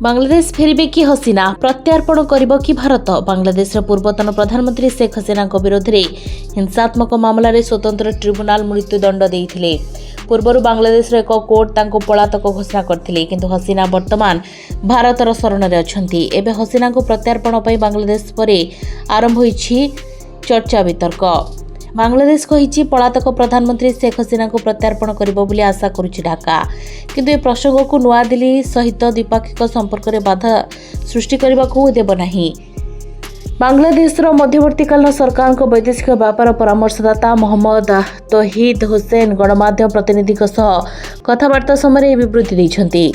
बांग्लादेश फेरिबे कि हसीना प्रत्यार्पण करिबो कि भारत। बांग्लादेशर पूर्वतन प्रधानमंत्री शेख हसीना विरोध में हिंसात्मक मामलें स्वतंत्र ट्रिब्यूनाल मृत्युदंड देइथिले। पूर्वर बांग्लादेश एक कोर्ट तांको पलातक घोषणा करथिले, किंतु हसीना वर्तमान भारतर शरण में अछंती। एबे हसीना को प्रत्यार्पण पई बांग्लादेश परे आरंभ होईछि चर्चा वितर्क। बांग्लादेश कहिछि पलातक प्रधानमंत्री शेख हसीना को प्रत्यार्पण करिबो बोली आशा करुछि ढाका, किंतु ए प्रसंग को नुआ दिल्ली सहित द्विपाक्षिक संपर्क में बाधा सृष्टि करने देव नहीं। बांग्लादेश मध्यवर्तीकालीन सरकार को वैदेशिक व्यापार परामर्शदाता मोहम्मद तौहीद हुसैन गणमाध्यम प्रतिनिधि कथबार्ता समय विवृत्ति देइछन्ति।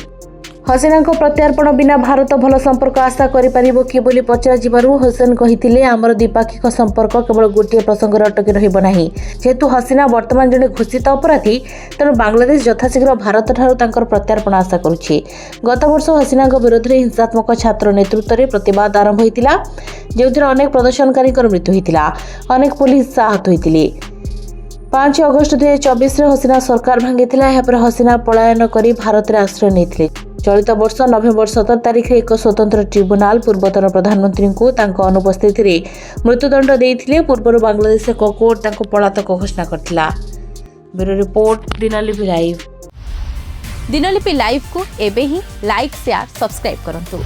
हसीना को प्रत्यार्पण बिना भारत भल संपर्क आशा करिपारिबो कि बोली पचराजिबारु हुसैन कहिथिले, आमर द्विपाक्षिक संपर्क केवल गोटे प्रसंग अटकी रहिबो नाही। जेहेतु हसीना वर्तमान जने घोषित अपराधी, तेणु बांग्लादेश यथाशीघ्र भारत ठारू तांकर प्रत्यार्पण आशा करुछि। गत वर्ष हसीना विरोध में हिंसात्मक छात्र नेतृत्व में प्रतिवाद आरंभ होइतिला, जेउथिरे अनेक प्रदर्शनकारी मृत्यु होइतिला, अनेक पुलिस आहत होइतिले। 5 अगस्त 2024 हसीना सरकार भांगिथिला। यापर हसीना पलायन करी भारत में आश्रय नेथिले। चलित वर्ष नवेम्बर 17 तारिख में एक स्वतंत्र ट्रिब्यूनाल पूर्वतन प्रधानमंत्री को तांको अनुपस्थिति में मृत्युदंड देइथिले। पूर्व बांग्लादेश एक कोर्ट तांको पलातक घोषणा करथिला। Bureau report Dinalipi live. Dinalipi live को एबे ही लाइक शेयर सब्सक्राइब करंतु।